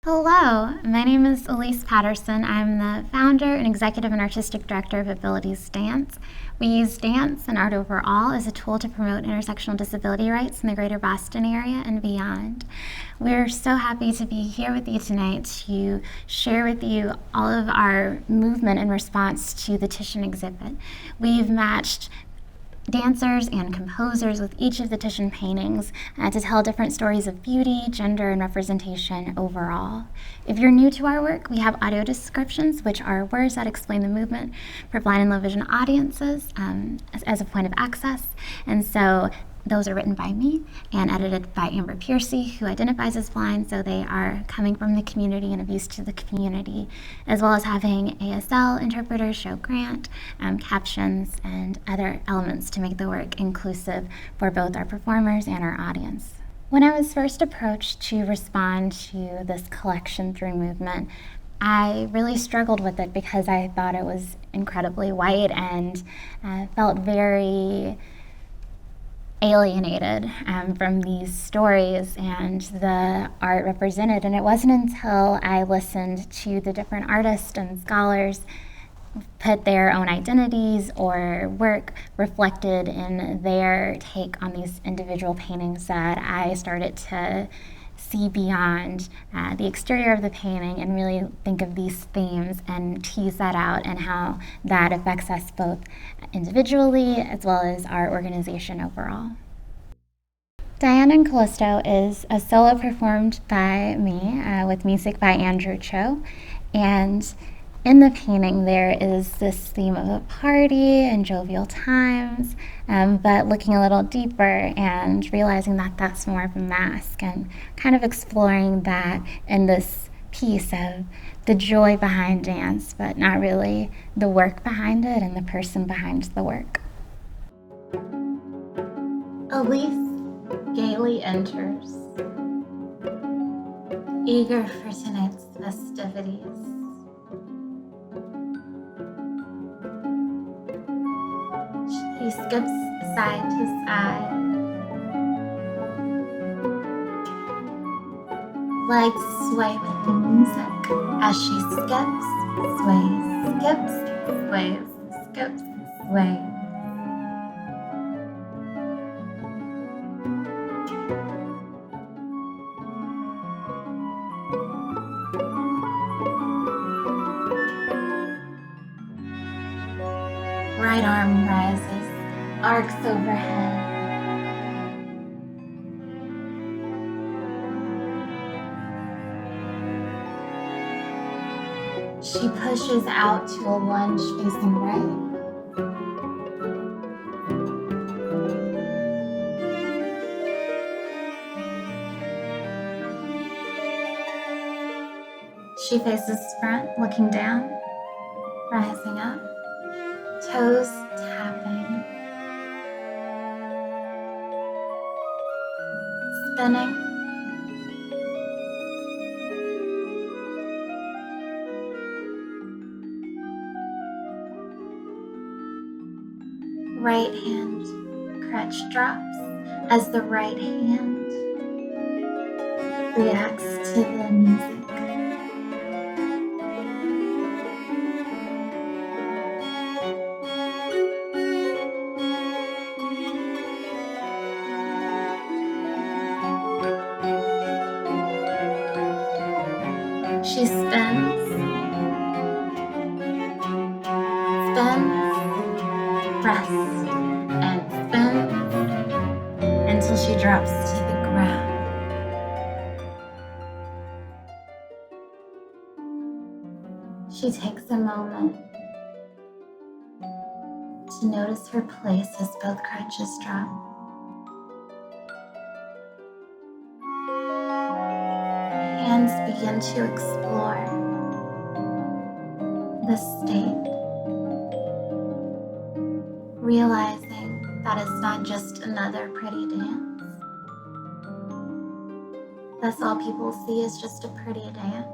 Hello, my name is Ellice Patterson. I'm the founder and executive and artistic director of Abilities Dance. We use dance and art overall as a tool to promote intersectional disability rights in the greater Boston area and beyond. We're so happy to be here with you tonight to share with you all of our movement in response to the Titian exhibit. We've matched dancers and composers with each of the Titian paintings to tell different stories of beauty, gender, and representation overall. If you're new to our work, we have audio descriptions, which are words that explain the movement for blind and low vision audiences as a point of access. And so those are written by me and edited by Amber Piercy, who identifies as blind, so they are coming from the community and of use to the community, as well as having ASL interpreters show grant, captions, and other elements to make the work inclusive for both our performers and our audience. When I was first approached to respond to this collection through movement, I really struggled with it because I thought it was incredibly white and felt very alienated from these stories and the art represented. And it wasn't until I listened to the different artists and scholars put their own identities or work reflected in their take on these individual paintings that I started to see beyond the exterior of the painting and really think of these themes and tease that out and how that affects us both individually as well as our organization overall. Diane Callisto is a solo performed by me with music by Choe, and in the painting there is this theme of a party and jovial times, but looking a little deeper and realizing that that's more of a mask and kind of exploring that in this piece of the joy behind dance, but not really the work behind it and the person behind the work. Ellice gaily enters, eager for tonight's festivities. She skips side to side, legs sway with the music as she skips, sways, skips, sways, skips, sways. Right arm rises, arcs overhead. She pushes out to a lunge facing right. She faces front, looking down, rising up. Toes tapping, spinning, right hand crutch drops as the right hand reacts to the music. She spins, rests, and spins until she drops to the ground. She takes a moment to notice her place as both crutches drop. Hands begin to explore the state, realizing that it's not just another pretty dance. That's all people see is just a pretty dance,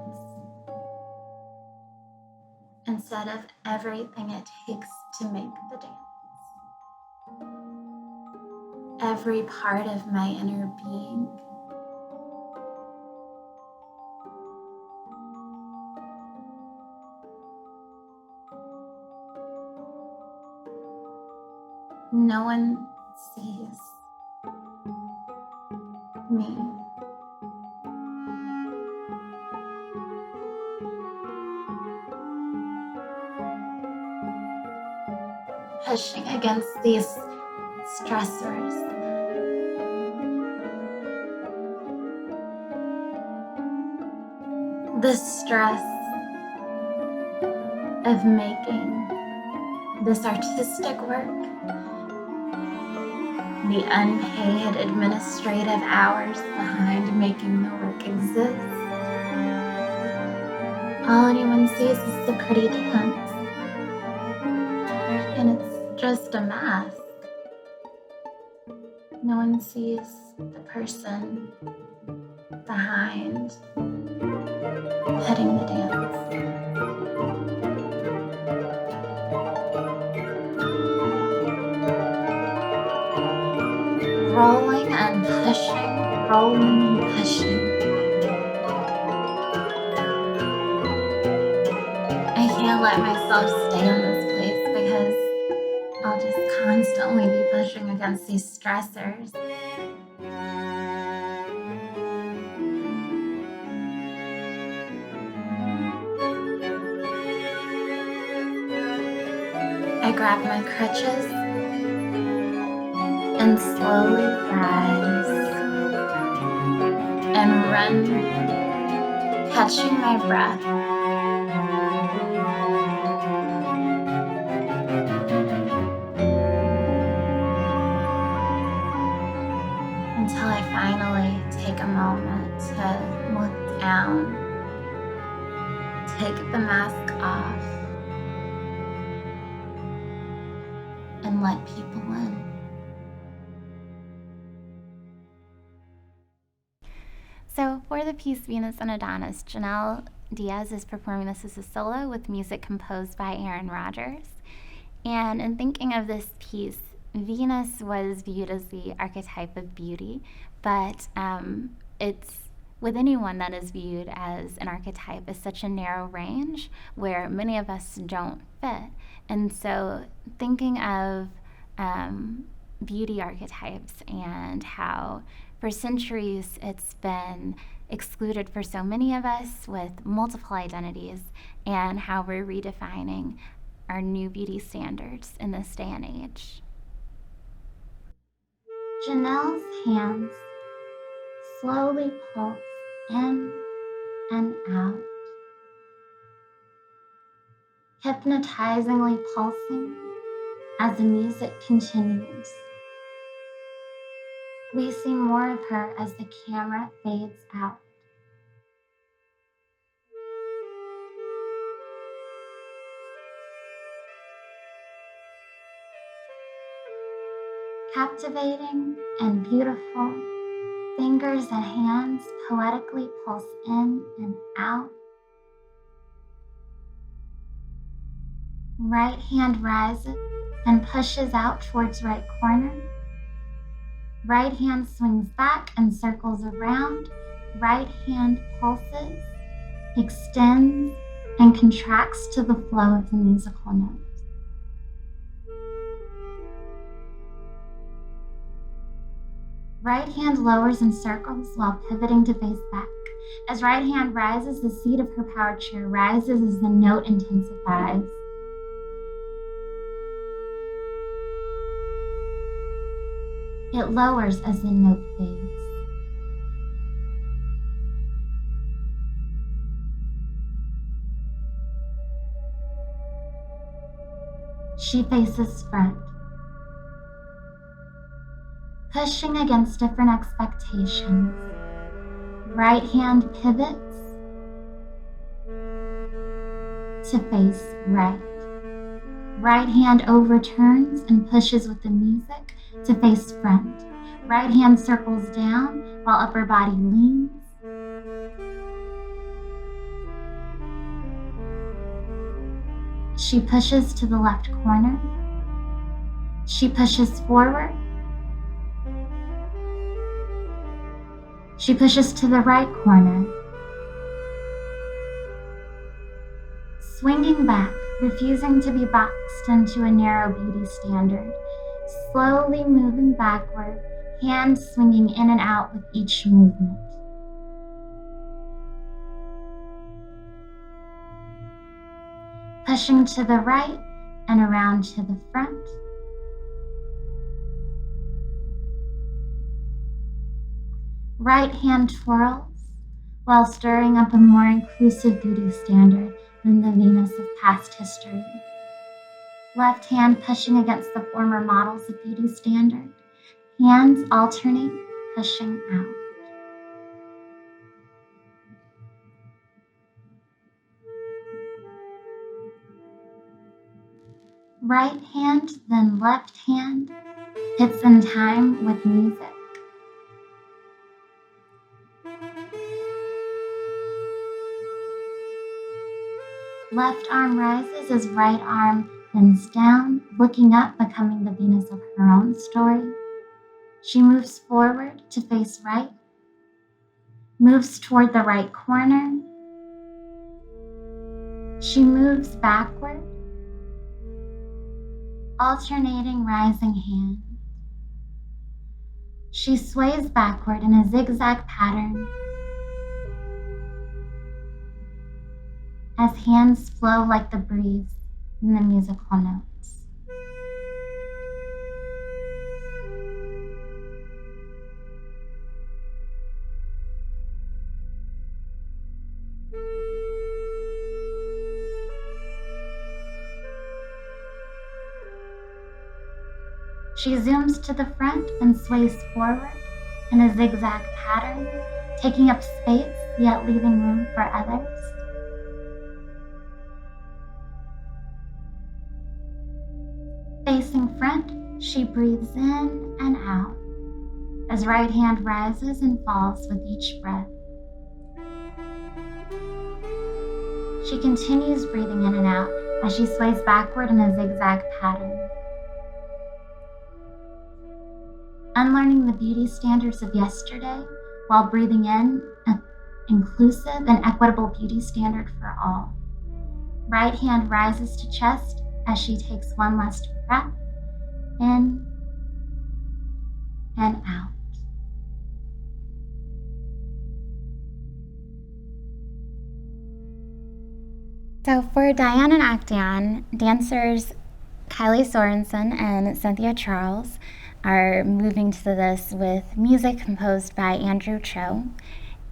instead of everything it takes to make the dance. Every part of my inner being No one sees me. Pushing against these stressors. The stress of making this artistic work, the unpaid administrative hours behind making the work exist. All anyone sees is the pretty dance, and it's just a mask. No one sees the person behind heading the dance. Rolling and pushing, rolling and pushing. I can't let myself stay in this place because I'll just constantly be pushing against these stressors. I grab my crutches and slowly rise and run, catching my breath. Until I finally take a moment to look down, take the mask off, and let people in. So for the piece Venus and Adonis, Janelle Diaz is performing this as a solo with music composed by Erin Rogers. And in thinking of this piece, Venus was viewed as the archetype of beauty, but it's with anyone that is viewed as an archetype is such a narrow range where many of us don't fit. And so thinking of beauty archetypes and how for centuries it's been excluded for so many of us with multiple identities, and how we're redefining our new beauty standards in this day and age. Janelle's hands slowly pulse in and out, hypnotizingly pulsing as the music continues. We see more of her as the camera fades out. Captivating and beautiful, fingers and hands poetically pulse in and out. Right hand rises and pushes out towards right corner. Right hand swings back and circles around. Right hand pulses, extends, and contracts to the flow of the musical notes. Right hand lowers and circles while pivoting to face back. As right hand rises, the seat of her power chair rises as the note intensifies. It lowers as the note fades. She faces front, pushing against different expectations. Right hand pivots to face right. Right hand overturns and pushes with the music to face front. Right hand circles down while upper body leans. She pushes to the left corner. She pushes forward. She pushes to the right corner. Swinging back, refusing to be boxed into a narrow beauty standard. slowly moving backward, hands swinging in and out with each movement. Pushing to the right and around to the front. Right hand twirls while stirring up a more inclusive beauty standard than the Venus of past history. Left hand pushing against the former models of beauty standard. Hands alternate, pushing out. Right hand, then left hand, hits in time with music. Left arm rises as right arm bends down, looking up, becoming the Venus of her own story. She moves forward to face right, moves toward the right corner. She moves backward, alternating rising hand. She sways backward in a zigzag pattern as hands flow like the breeze in the musical notes. She zooms to the front and sways forward in a zigzag pattern, taking up space yet leaving room for others. Facing front, she breathes in and out as right hand rises and falls with each breath. She continues breathing in and out as she sways backward in a zigzag pattern. Unlearning the beauty standards of yesterday while breathing in an inclusive and equitable beauty standard for all. Right hand rises to chest as she takes one last breath in and out. So for Diane and Actaeon, dancers Kylie Sorensen and Cynthia Charles are moving to this with music composed by Andrew Choe.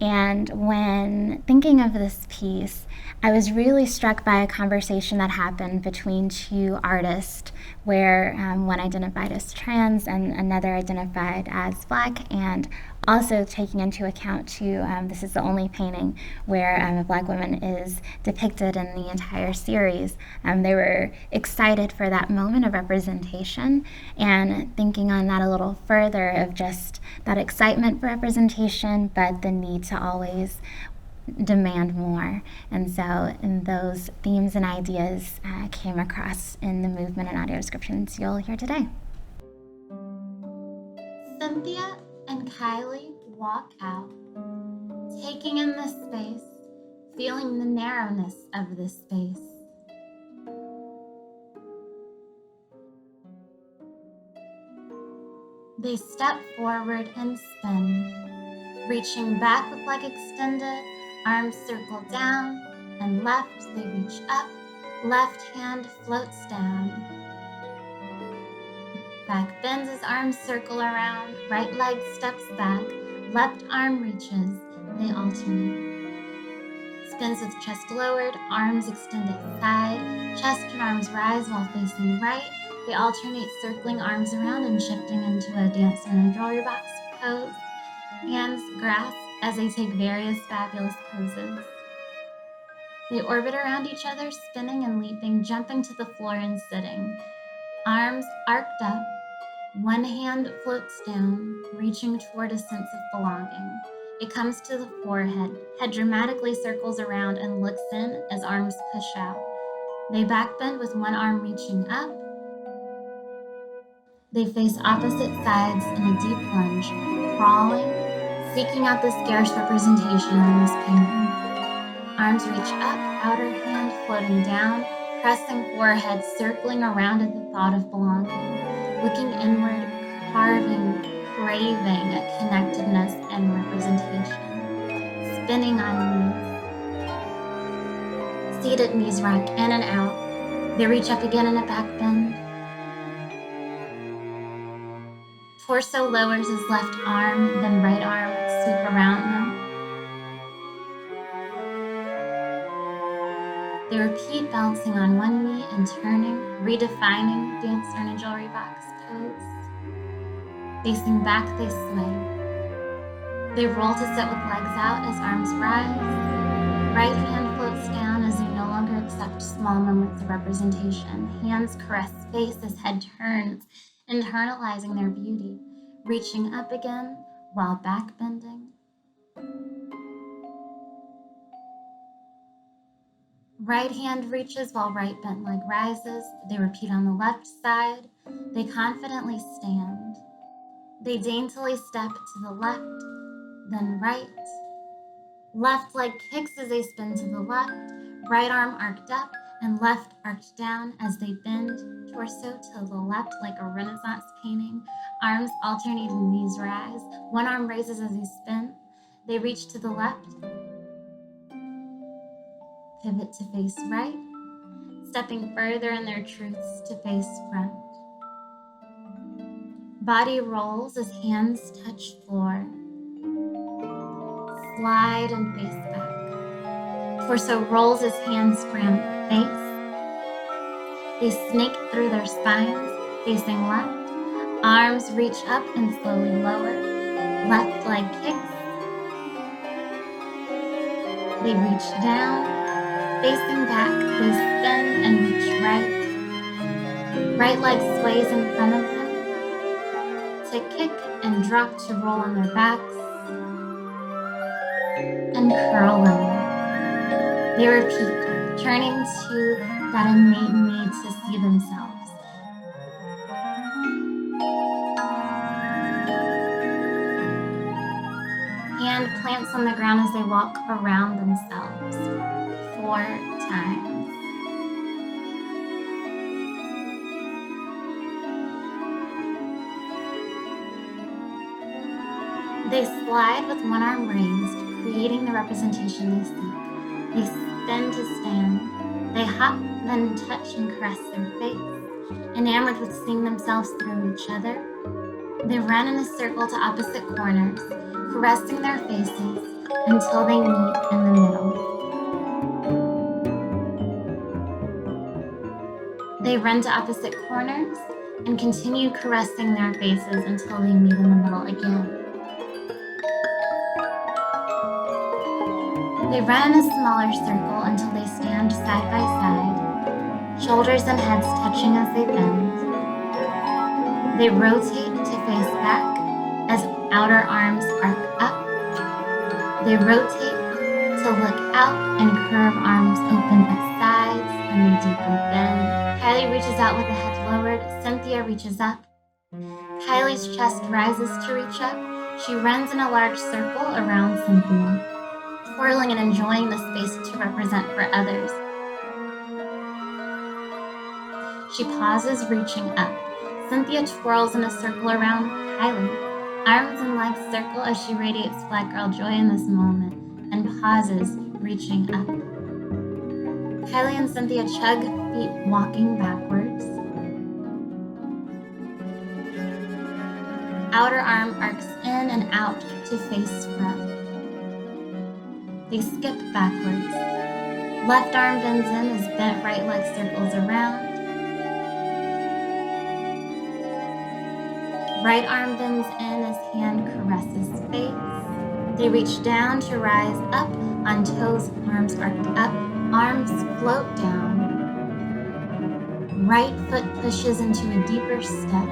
And when thinking of this piece, I was really struck by a conversation that happened between two artists where one identified as trans and another identified as Black, and also taking into account too, this is the only painting where a Black woman is depicted in the entire series. They were excited for that moment of representation, and thinking on that a little further of just that excitement for representation, but the need to always demand more. And so those themes and ideas came across in the movement and audio descriptions you'll hear today. Cynthia and Kylie walk out, taking in this space, feeling the narrowness of this space. They step forward and spin, reaching back with leg extended, arms circle down, and left they reach up, left hand floats down. Back bends as arms circle around, right leg steps back, left arm reaches, they alternate. Spins with chest lowered, arms extended side, chest and arms rise while facing right. They alternate circling arms around and shifting into a dancer in a jewelry box pose. Hands grasp as they take various fabulous poses. They orbit around each other, spinning and leaping, jumping to the floor and sitting. Arms arced up, one hand floats down, reaching toward a sense of belonging. It comes to the forehead, head dramatically circles around and looks in as arms push out. They backbend with one arm reaching up. They face opposite sides in a deep lunge, crawling, seeking out the scarce representation in this painting. Arms reach up, outer hand floating down, pressing forehead, circling around at the thought of belonging. looking inward, carving, craving connectedness and representation, spinning on knees. Seated knees rock in and out. They reach up again in a back bend. Torso lowers his left arm, then right arm sweep around them. They repeat balancing on one knee and turning, redefining dancer in a jewelry box pose. Facing back, they sway. They roll to sit with legs out as arms rise. Right hand floats down as they no longer accept small moments of representation. Hands caress face as head turns, internalizing their beauty, reaching up again while back bending. Right hand reaches while right bent leg rises. They repeat on the left side. They confidently stand. They daintily step to the left, then right. Left leg kicks as they spin to the left. Right arm arched up and left arched down as they bend. Torso to the left like a Renaissance painting. Arms alternate and knees rise. One arm raises as they spin. They reach to the left. Pivot to face right. Stepping further in their truths to face front. Body rolls as hands touch floor. Slide and face back. Torso rolls as hands grab face. They snake through their spines, facing left. Arms reach up and slowly lower. Left leg kicks. They reach down. Facing back, they spin and reach right. Right leg sways in front of them. To kick and drop to roll on their backs. And curl lower. They repeat, turning to that innate need to see themselves. Hand plants on the ground as they walk around themselves 4 times. They slide with one arm raised, creating the representation they seek. They spin to stand. They hop, then touch and caress their face, enamored with seeing themselves through each other. They run in a circle to opposite corners, caressing their faces until they meet in the middle. They run to opposite corners and continue caressing their faces until they meet in the middle again. They run in a smaller circle until they stand side by side, shoulders and heads touching as they bend. They rotate to face back as outer arms arc up. They rotate to look out and curve arms open at sides and they deeply bend. Kylie reaches out with the head lowered. Cynthia reaches up. Kylie's chest rises to reach up. She runs in a large circle around Cynthia, twirling and enjoying the space to represent for others. She pauses, reaching up. Cynthia twirls in a circle around Kylie. Arms and legs circle as she radiates Black Girl joy in this moment and pauses, reaching up. Kylie and Cynthia chug, feet walking backwards. Outer arm arcs in and out to face front. They skip backwards. Left arm bends in as bent right leg circles around. Right arm bends in as hand caresses face. They reach down to rise up on toes, arms arched up. Arms float down. Right foot pushes into a deeper step.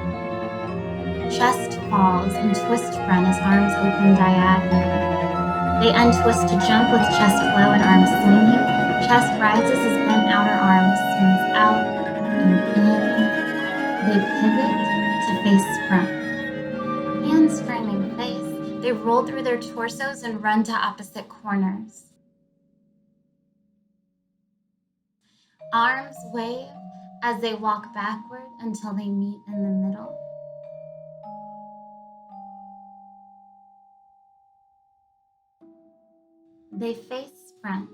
Chest falls and twist front as arms open diagonally. They untwist to jump with chest flow and arms swinging. Chest rises as bent outer arm swings out and in. They pivot to face front. Hands framing face. They roll through their torsos and run to opposite corners. Arms wave, as they walk backward until they meet in the middle. They face front.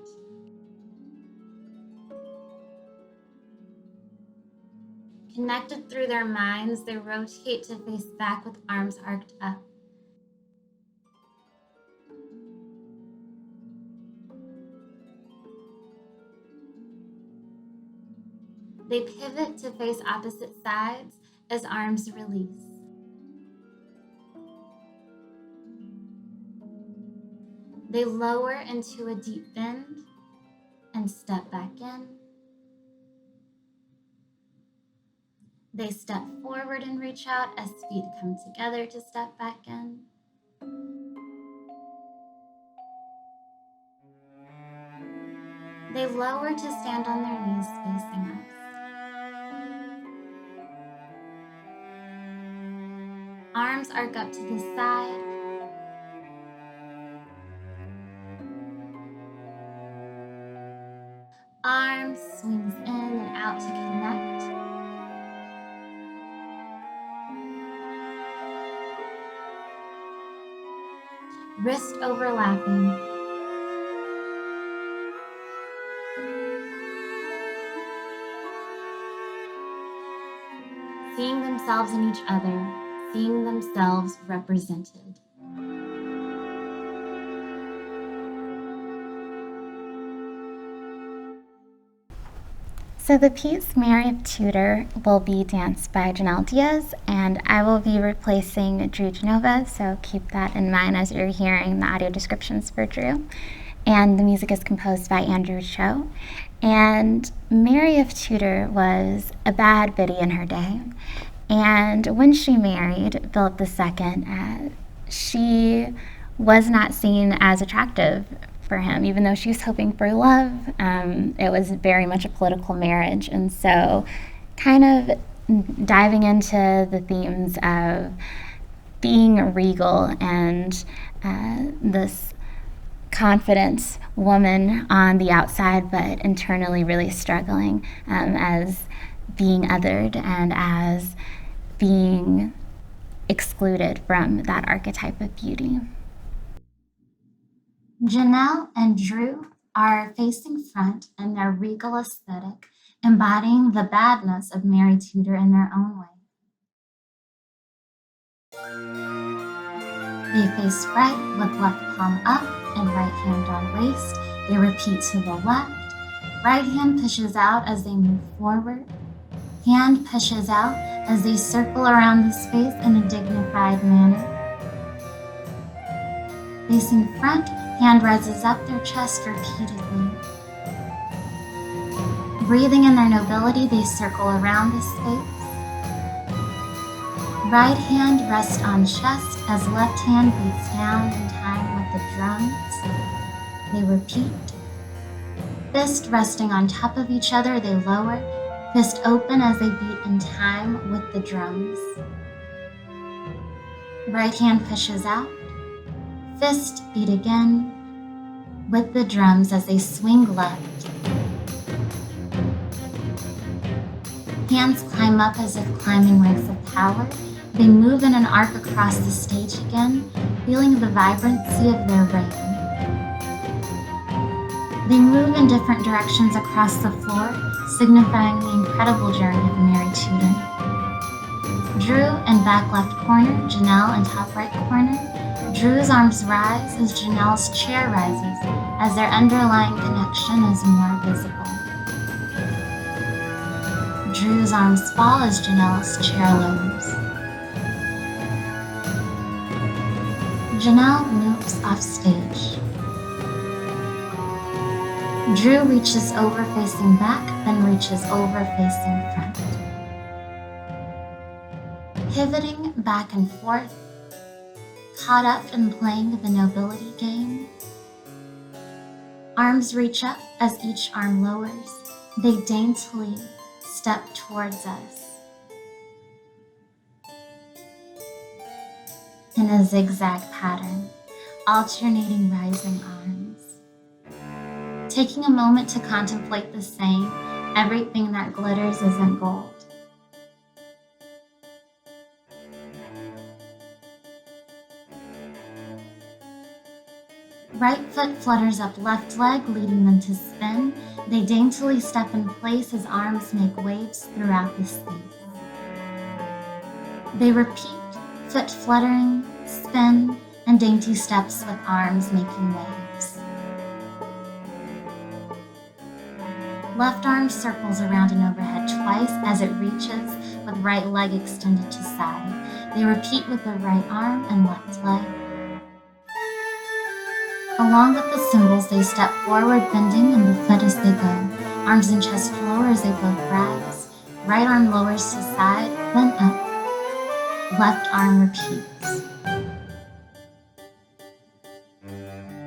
Connected through their minds, they rotate to face back with arms arched up. They pivot to face opposite sides as arms release. They lower into a deep bend and step back in. They step forward and reach out as feet come together to step back in. They lower to stand on their knees facing us. Arms arc up to the side. Arms swings in and out to connect. Wrist overlapping. Seeing themselves in each other, seeing themselves represented. So the piece Mary of Tudor will be danced by Janelle Diaz, and I will be replacing Drew Genova, so keep that in mind as you're hearing the audio descriptions for Drew. And the music is composed by Andrew Choe. And Mary of Tudor was a bad biddy in her day. And when she married Philip II, she was not seen as attractive for him, even though she was hoping for love. It was very much a political marriage. And so kind of diving into the themes of being regal and this confident woman on the outside, but internally really struggling as being othered and as being excluded from that archetype of beauty. Janelle and Drew are facing front in their regal aesthetic, embodying the badness of Mary Tudor in their own way. They face right with left palm up and right hand on waist. They repeat to the left. Right hand pushes out as they move forward. Hand pushes out as they circle around the space in a dignified manner. Facing front, hand rises up their chest repeatedly. Breathing in their nobility, they circle around the space. Right hand rests on chest as left hand beats down in time with the drums. They repeat. Fist resting on top of each other, they lower. Fist open as they beat in time with the drums. Right hand pushes out. Fist beat again with the drums as they swing left. Hands climb up as if climbing ranks of power. They move in an arc across the stage again, feeling the vibrancy of their reign. They move in different directions across the floor, signifying the incredible journey of Mary Tudor. Drew in back left corner, Janelle in top right corner. Drew's arms rise as Janelle's chair rises, as their underlying connection is more visible. Drew's arms fall as Janelle's chair lowers. Janelle moves off stage. Drew reaches over facing back, then reaches over facing front. Pivoting back and forth, caught up in playing the nobility game. Arms reach up as each arm lowers. They daintily step towards us in a zigzag pattern, alternating rising arms. Taking a moment to contemplate the same, Everything that glitters isn't gold. Right foot flutters up left leg, leading them to spin. They daintily step in place as arms make waves throughout the space. They repeat, foot fluttering, spin, and dainty steps with arms making waves. Left arm circles around and overhead twice as it reaches, with right leg extended to side. They repeat with the right arm and left leg. Along with the cymbals, they step forward, bending in the foot as they go. Arms and chest lower as they both rise. Right arm lowers to side, then up. Left arm repeats.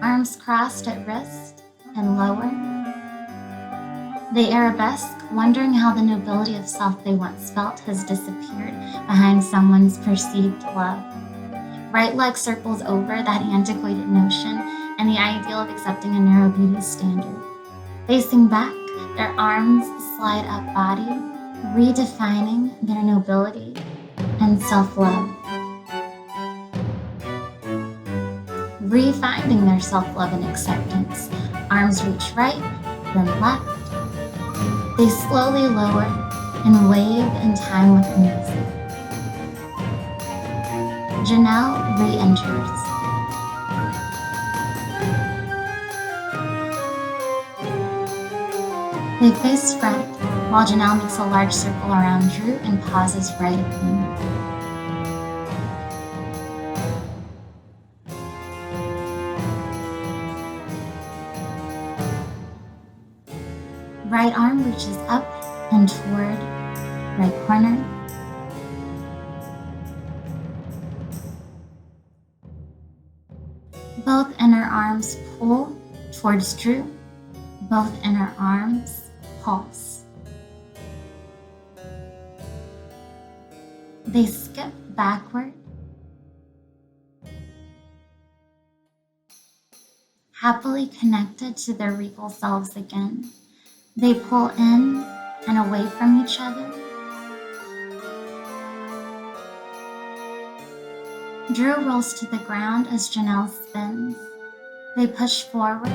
Arms crossed at wrist and lower. They arabesque, wondering how the nobility of self they once felt has disappeared behind someone's perceived love. Right leg circles over that antiquated notion and the ideal of accepting a narrow beauty standard. Facing back, their arms slide up body, redefining their nobility and self-love. Refinding their self-love and acceptance. Arms reach right, then left. They slowly lower and wave in time with the music. Janelle re-enters. They face front, while Janelle makes a large circle around Drew and pauses right at him. Right arm reaches up and toward right corner. Both inner arms pull towards Drew. Both inner arms pulse. They skip backward, happily connected to their regal selves again. They pull in and away from each other. Drew rolls to the ground as Janelle spins. They push forward,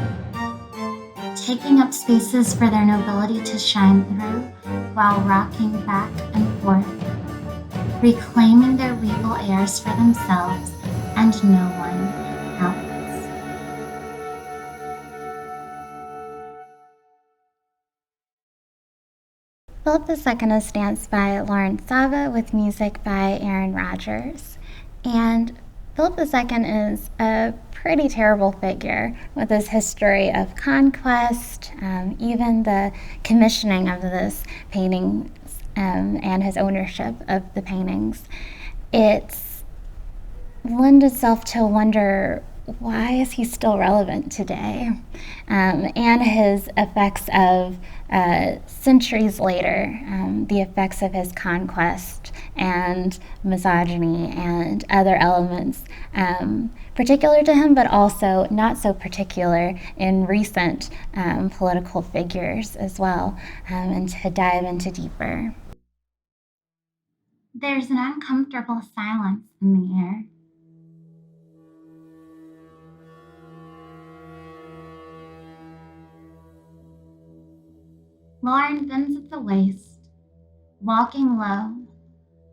taking up spaces for their nobility to shine through while rocking back and forth, reclaiming their regal airs for themselves and no one else. Philip II is danced by Lauren Sava with music by Erin Rogers. And Philip II is a pretty terrible figure with his history of conquest, even the commissioning of this painting and his ownership of the paintings. It's lends itself to wonder, why is he still relevant today? And his effects of centuries later, the effects of his conquest and misogyny and other elements particular to him, but also not so particular in recent political figures as well, and to dive into deeper. There's an uncomfortable silence in the air. Lauren bends at the waist, walking low,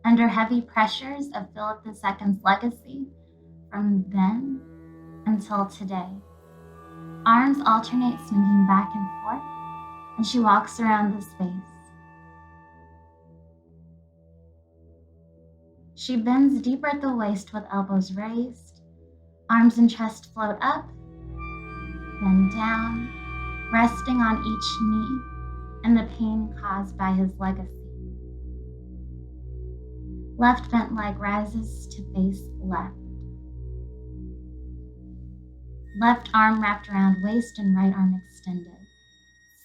under heavy pressures of Philip II's legacy from then until today. Arms alternate swinging back and forth, and she walks around the space. She bends deeper at the waist with elbows raised, arms and chest float up, then down, resting on each knee and the pain caused by his legacy. Left bent leg rises to face left. Left arm wrapped around waist and right arm extended.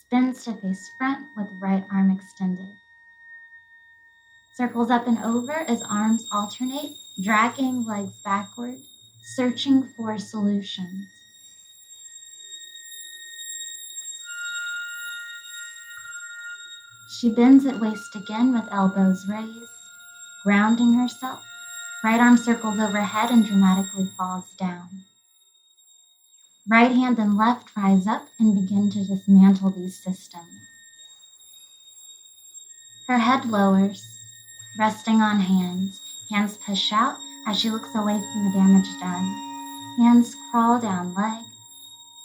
Spins to face front with right arm extended. Circles up and over as arms alternate, dragging legs backward, searching for solutions. She bends at waist again with elbows raised, grounding herself. Right arm circles overhead and dramatically falls down. Right hand and left rise up and begin to dismantle these systems. Her head lowers, resting on hands. Hands push out as she looks away from the damage done. Hands crawl down leg,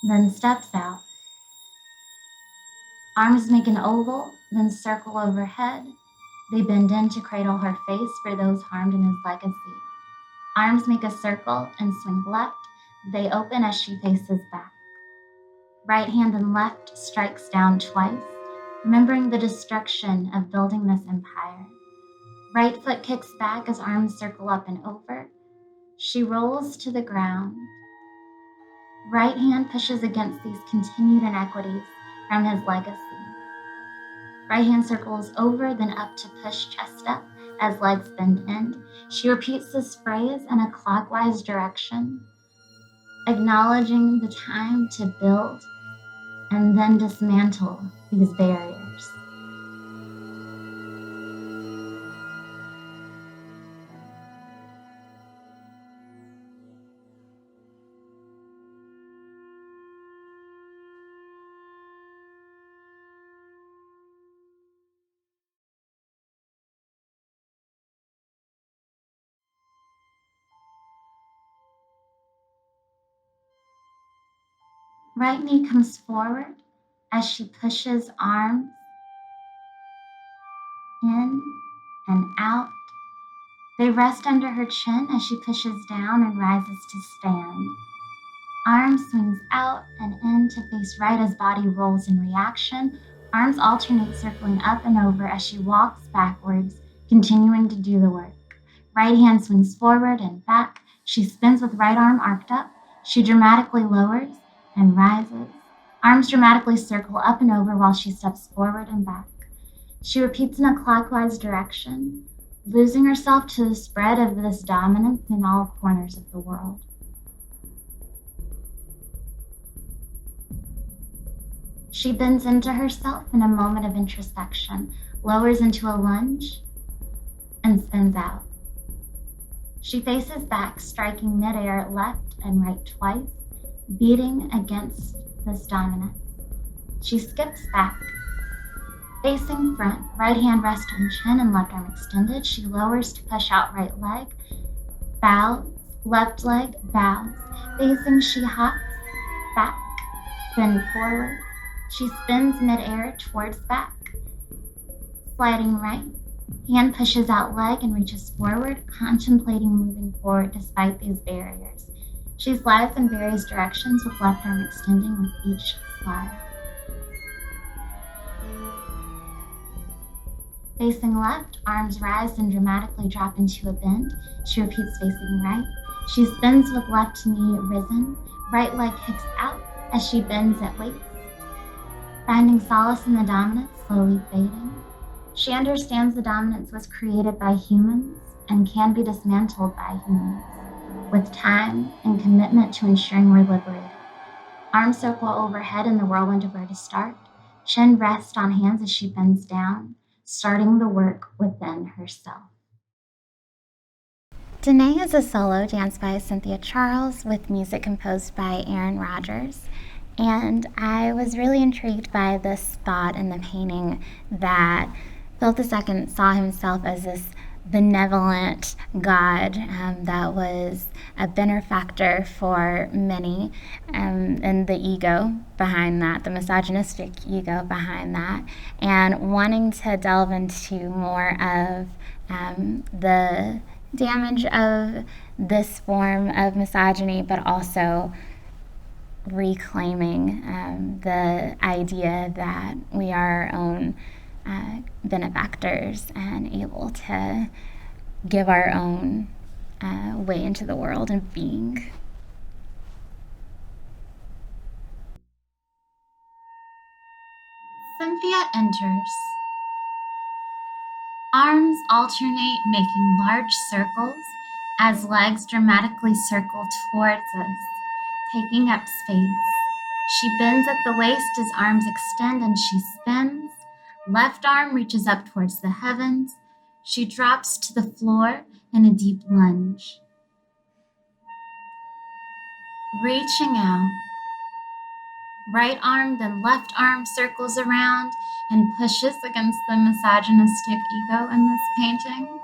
then steps out. Arms make an oval, then circle overhead. They bend in to cradle her face for those harmed in his legacy. Arms make a circle and swing left. They open as she faces back. Right hand and left strikes down twice, remembering the destruction of building this empire. Right foot kicks back as arms circle up and over. She rolls to the ground. Right hand pushes against these continued inequities from his legacy. Right hand circles over, then up to push chest up as legs bend in. She repeats this phrase in a clockwise direction, acknowledging the time to build and then dismantle these barriers. Right knee comes forward as she pushes arms in and out. They rest under her chin as she pushes down and rises to stand. Arm swings out and in to face right as body rolls in reaction. Arms alternate, circling up and over as she walks backwards, continuing to do the work. Right hand swings forward and back. She spins with right arm arced up. She dramatically lowers and rises. Arms dramatically circle up and over while she steps forward and back. She repeats in a clockwise direction, losing herself to the spread of this dominance in all corners of the world. She bends into herself in a moment of introspection, lowers into a lunge, and spins out. She faces back, striking midair left and right twice, beating against this dominance. She skips back. Facing front, right hand rests on chin and left arm extended. She lowers to push out right leg, bows, left leg, bows. Facing, she hops back, then forward. She spins midair towards back, sliding right. Hand pushes out leg and reaches forward, contemplating moving forward despite these barriers. She slides in various directions with left arm extending with each slide. Facing left, arms rise and dramatically drop into a bend. She repeats facing right. She spins with left knee risen. Right leg kicks out as she bends at waist, finding solace in the dominance slowly fading. She understands the dominance was created by humans and can be dismantled by humans, with time and commitment to ensuring we're liberated. Arms circle overhead in the whirlwind of where to start. Chin rests on hands as she bends down, starting the work within herself. Danae is a solo dance by Cynthia Charles with music composed by Erin Rogers. And I was really intrigued by this thought in the painting that Philip II saw himself as this benevolent God that was a benefactor for many, and the ego behind that, the misogynistic ego behind that, and wanting to delve into more of the damage of this form of misogyny, but also reclaiming the idea that we are our own benefactors and able to give our own way into the world and being. Cynthia enters. Arms alternate, making large circles as legs dramatically circle towards us, taking up space. She bends at the waist as arms extend and she spins, Left arm reaches up towards the heavens. She drops to the floor in a deep lunge. Reaching out. Right arm, then left arm circles around and pushes against the misogynistic ego in this painting.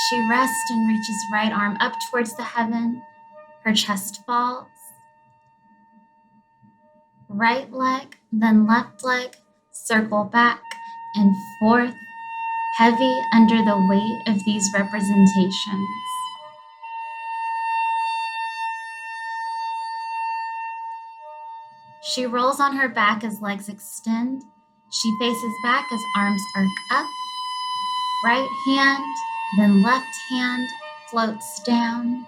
She rests and reaches right arm up towards the heaven. Her chest falls. Right leg, then left leg, circle back and forth, heavy under the weight of these representations. She rolls on her back as legs extend. She faces back as arms arc up. Right hand, then left hand floats down,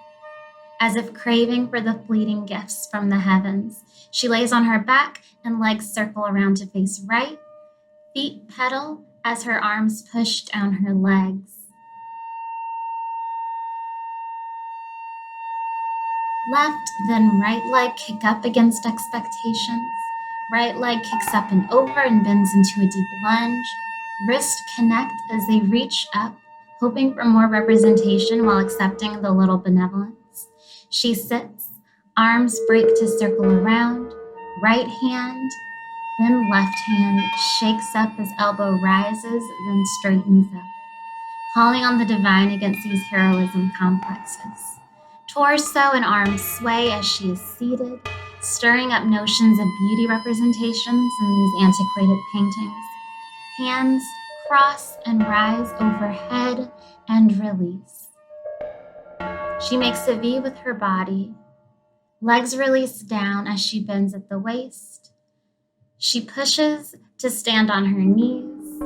as if craving for the fleeting gifts from the heavens. She lays on her back and legs circle around to face right. Feet pedal as her arms push down her legs. Left, then right leg kick up against expectations. Right leg kicks up and over and bends into a deep lunge. Wrist connect as they reach up, hoping for more representation while accepting the little benevolence. She sits, arms break to circle around. Right hand, then left hand shakes up as elbow rises, then straightens up, calling on the divine against these heroism complexes. Torso and arms sway as she is seated, stirring up notions of beauty representations in these antiquated paintings. Hands cross and rise overhead and release. She makes a V with her body. Legs release down as she bends at the waist. She pushes to stand on her knees.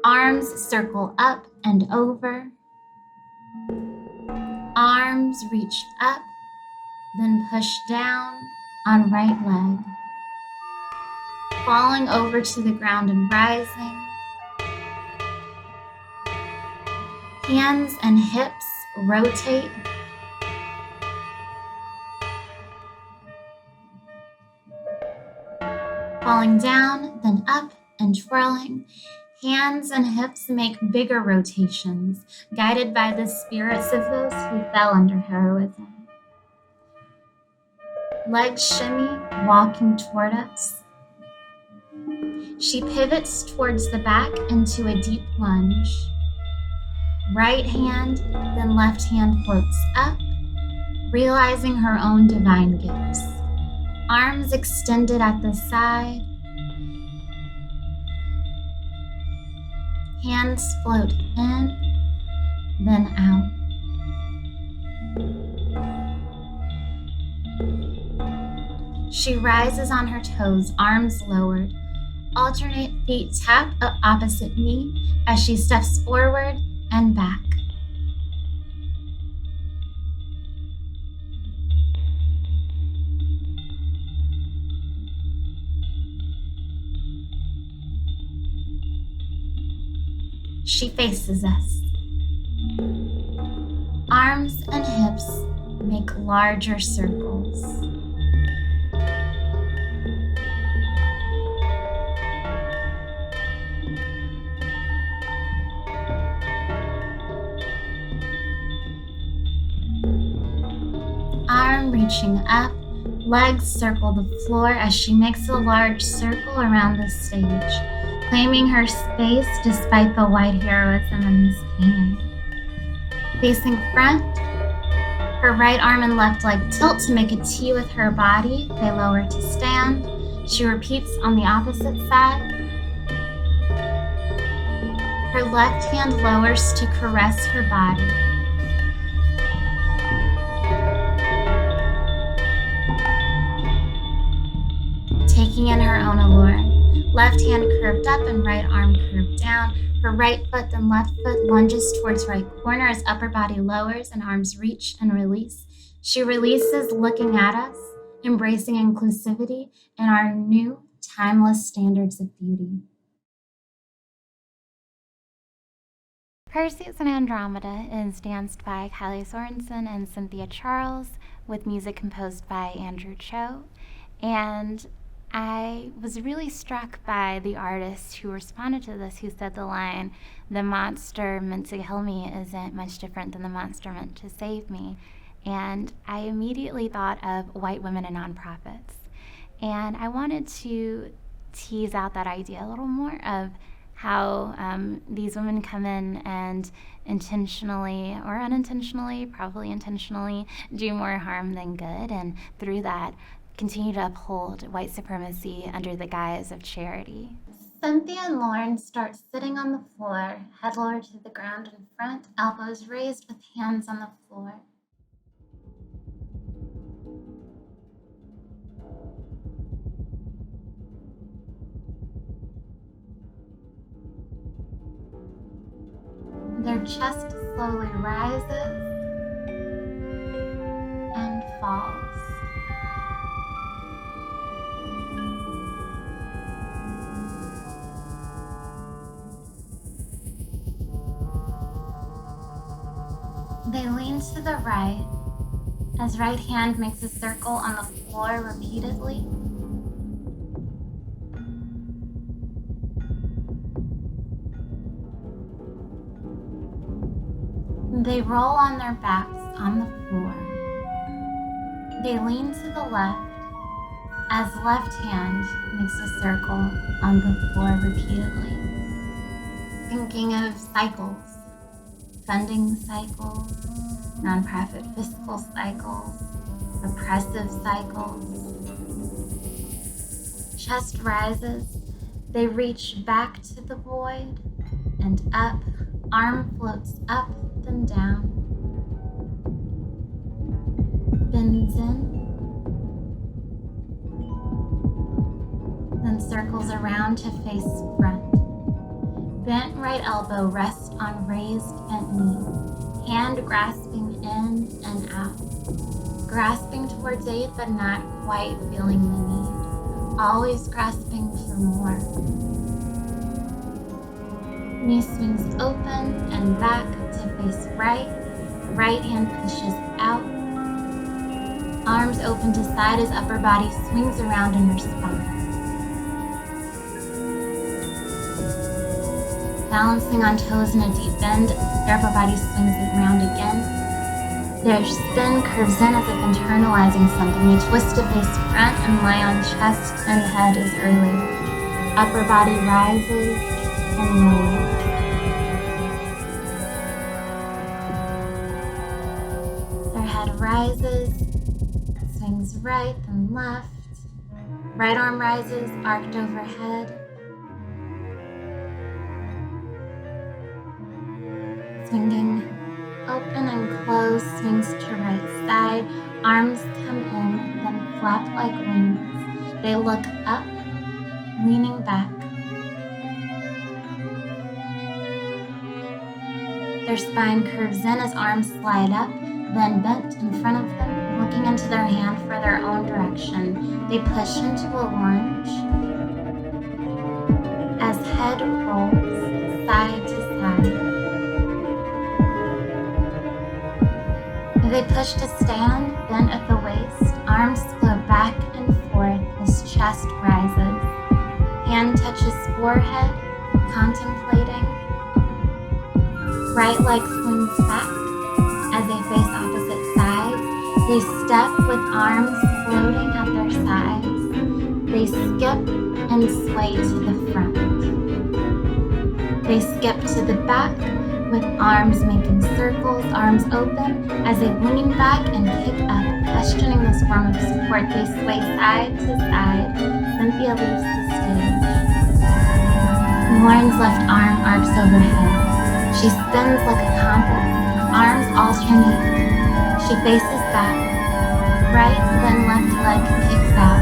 Arms circle up and over. Arms reach up, then push down on right leg. Falling over to the ground and rising. Hands and hips rotate. Falling down, then up and twirling. Hands and hips make bigger rotations, guided by the spirits of those who fell under heroism. Legs shimmy, walking toward us. She pivots towards the back into a deep lunge. Right hand, then left hand floats up, realizing her own divine gifts. Arms extended at the side. Hands float in, then out. She rises on her toes, arms lowered. Alternate feet tap opposite knee as she steps forward and back. She faces us. Arms and hips make larger circles. Arm reaching up, legs circle the floor as she makes a large circle around the stage, claiming her space despite the white heroism in this painting. Facing front, her right arm and left leg tilt to make a T with her body. They lower to stand. She repeats on the opposite side. Her left hand lowers to caress her body. Taking in her own allure. Left hand curved up and right arm curved down. Her right foot then left foot lunges towards right corner as upper body lowers and arms reach and release. She releases, looking at us, embracing inclusivity and our new timeless standards of beauty. Perseus and Andromeda is danced by Kylie Sorensen and Cynthia Charles, with music composed by Choe. And I was really struck by the artist who responded to this, who said the line, "The monster meant to kill me isn't much different than the monster meant to save me." And I immediately thought of white women in nonprofits. And I wanted to tease out that idea a little more of how these women come in and intentionally or unintentionally, probably intentionally, do more harm than good, and through that continue to uphold white supremacy under the guise of charity. Cynthia and Lauren start sitting on the floor, head lowered to the ground in front, elbows raised with hands on the floor. Their chest slowly rises and falls. They lean to the right as right hand makes a circle on the floor repeatedly. They roll on their backs on the floor. They lean to the left as left hand makes a circle on the floor repeatedly. Thinking of cycles, funding cycles, nonprofit fiscal cycles, oppressive cycles. Chest rises. They reach back to the void and up. Arm floats up and down. Bends in. Then circles around to face front. Bent right elbow rests on raised bent knee. Hand grasping in and out. Grasping towards aid but not quite feeling the need. Always grasping for more. Knee swings open and back to face right. Right hand pushes out. Arms open to side as upper body swings around in response. Balancing on toes in a deep bend, their upper body swings around again. Their spin curves in as if internalizing something. They twist to face front and lie on chest and head as earlier. Upper body rises and lowers. Their head rises, swings right and left. Right arm rises, arced overhead. Swinging open and closed, swings to right side. Arms come in, then flap like wings. They look up, leaning back. Their spine curves in as arms slide up, then bent in front of them, looking into their hand for their own direction. They push into a lunge as head rolls side to side. They push to stand, bent at the waist. Arms flow back and forth as chest rises. Hand touches forehead, contemplating. Right leg swings back as they face opposite sides. They step with arms floating at their sides. They skip and sway to the front. They skip to the back with arms making circles, arms open as they lean back and kick up, questioning this form of support. They sway side to side. Cynthia leaves the stage. Lauren's left arm arcs overhead. She spins like a compass, arms alternate. She faces back. Right, then left leg kicks out.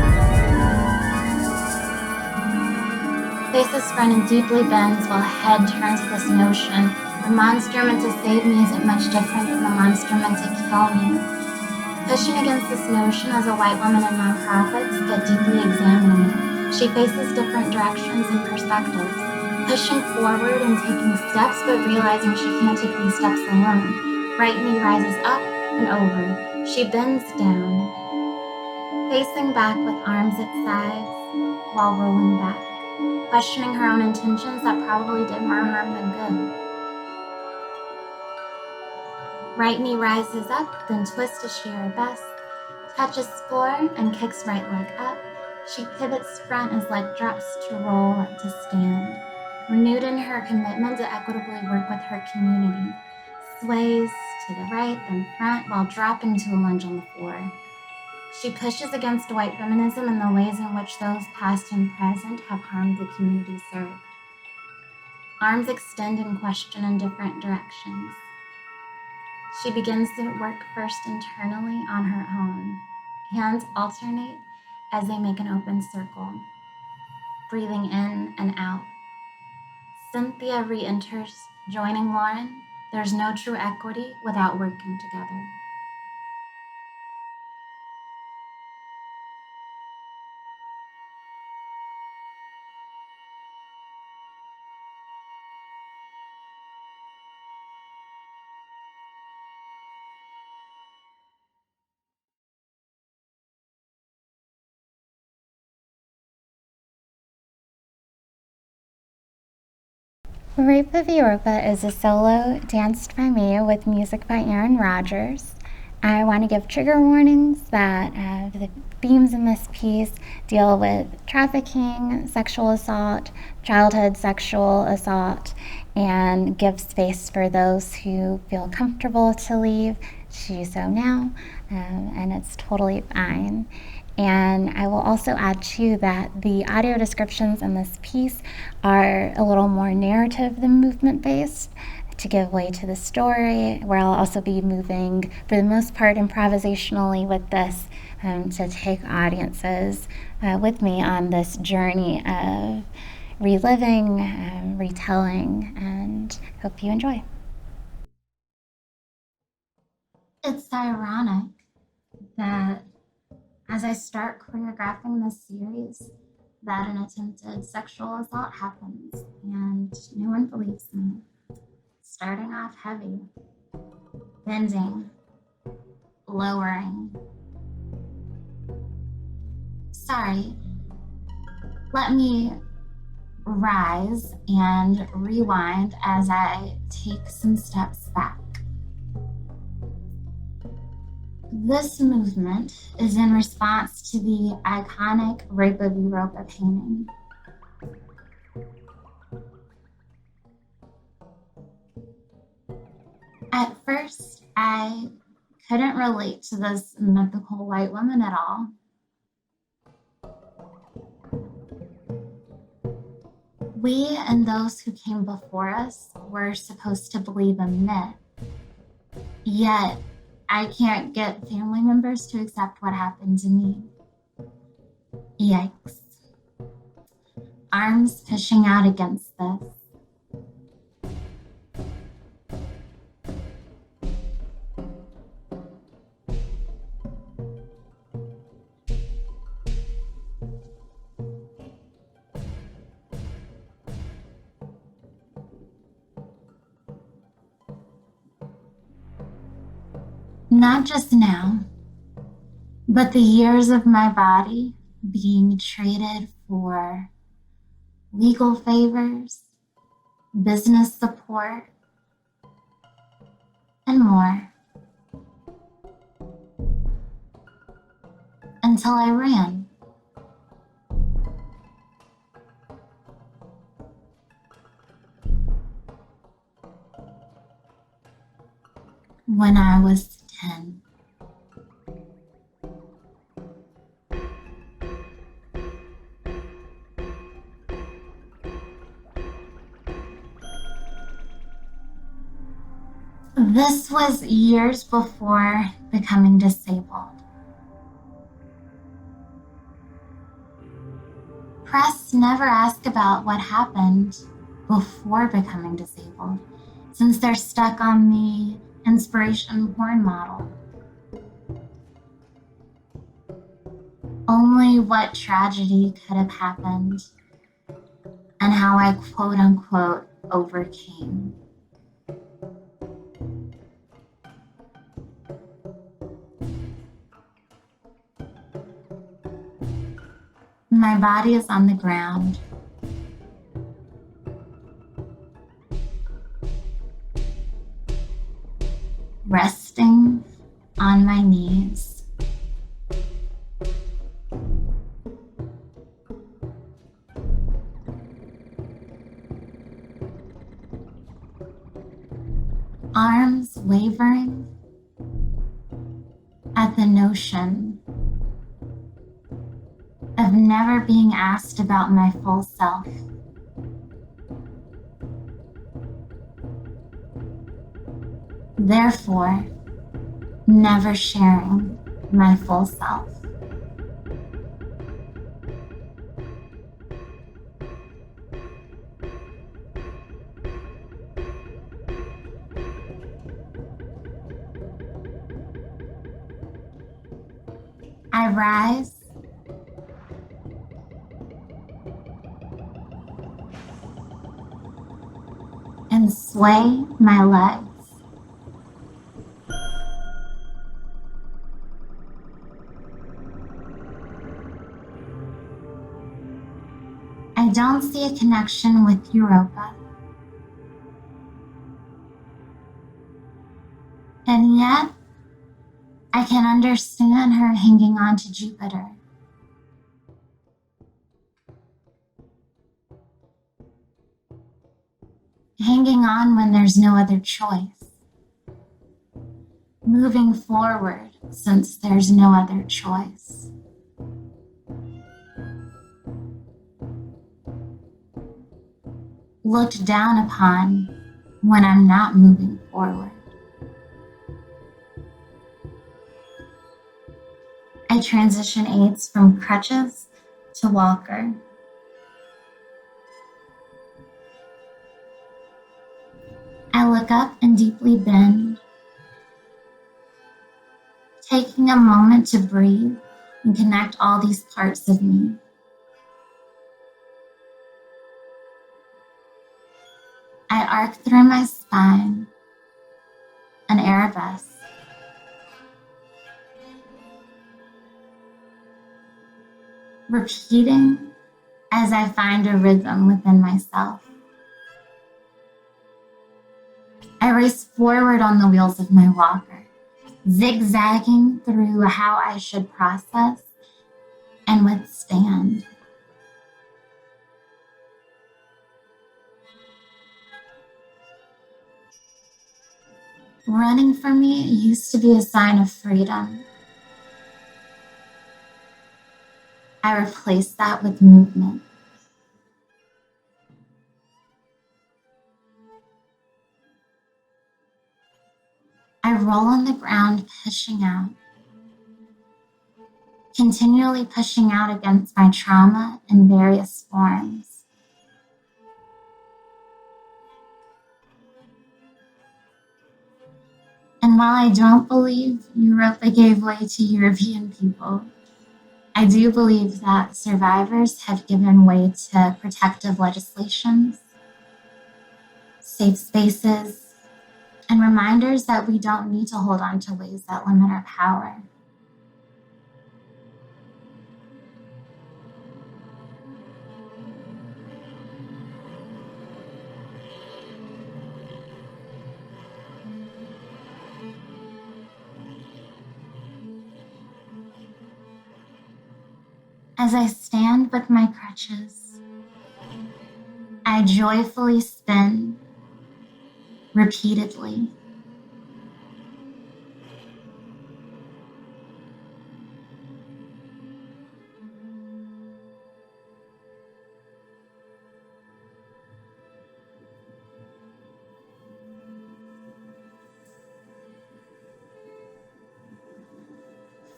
Faces front and deeply bends while head turns to this notion. The monster meant to save me isn't much different than the monster meant to kill me. Pushing against this notion as a white woman in nonprofits, but deeply examining it. She faces different directions and perspectives. Pushing forward and taking steps, but realizing she can't take these steps alone. Right knee rises up and over. She bends down, facing back with arms at sides while rolling back, questioning her own intentions that probably did more harm than good. Right knee rises up, then twists to she arabesque, touches floor and kicks right leg up. She pivots front as leg drops to roll to stand. Renewed in her commitment to equitably work with her community, sways to the right then front while dropping to a lunge on the floor. She pushes against white feminism and the ways in which those past and present have harmed the community served. Arms extend and question in different directions. She begins to work first internally on her own. Hands alternate as they make an open circle, breathing in and out. Cynthia re-enters, joining Lauren. There's no true equity without working together. Rape of Europa is a solo danced by me with music by Erin Rogers. I want to give trigger warnings that the themes in this piece deal with trafficking, sexual assault, childhood sexual assault, and give space for those who feel comfortable to leave to do so now, and it's totally fine. And I will also add too that the audio descriptions in this piece are a little more narrative than movement based to give way to the story, where I'll also be moving for the most part improvisationally with this to take audiences with me on this journey of reliving, retelling, and hope you enjoy. It's ironic that as I start choreographing this series, that an attempted sexual assault happens, and no one believes me. Starting off heavy, bending, lowering. Sorry, let me rise and rewind as I take some steps back. This movement is in response to the iconic Rape of Europa painting. At first, I couldn't relate to this mythical white woman at all. We and those who came before us were supposed to believe a myth. Yet, I can't get family members to accept what happened to me. Yikes. Arms pushing out against this. Not just now, but the years of my body being traded for legal favors, business support, and more. Until I ran. When I was 10. This was years before becoming disabled. Press never ask about what happened before becoming disabled, since they're stuck on the inspiration porn model. Only what tragedy could have happened and how I quote unquote overcame. My body is on the ground. Resting on my knees. Arms wavering at the notion of never being asked about my full self. Therefore, never sharing my full self. I rise and sway my legs. I don't see a connection with Europa. And yet, I can understand her hanging on to Jupiter. Hanging on when there's no other choice. Moving forward since there's no other choice. Looked down upon when I'm not moving forward. I transition aids from crutches to walker. I look up and deeply bend, taking a moment to breathe and connect all these parts of me. I arc through my spine, an arabesque. Repeating as I find a rhythm within myself. I race forward on the wheels of my walker, zigzagging through how I should process and withstand. Running for me used to be a sign of freedom. I replaced that with movement. I roll on the ground, pushing out, continually pushing out against my trauma in various forms. And while I don't believe Europa gave way to European people, I do believe that survivors have given way to protective legislations, safe spaces, and reminders that we don't need to hold on to ways that limit our power. As I stand with my crutches, I joyfully spin repeatedly.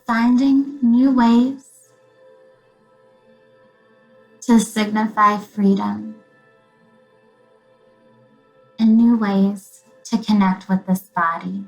Finding new ways to signify freedom and new ways to connect with this body.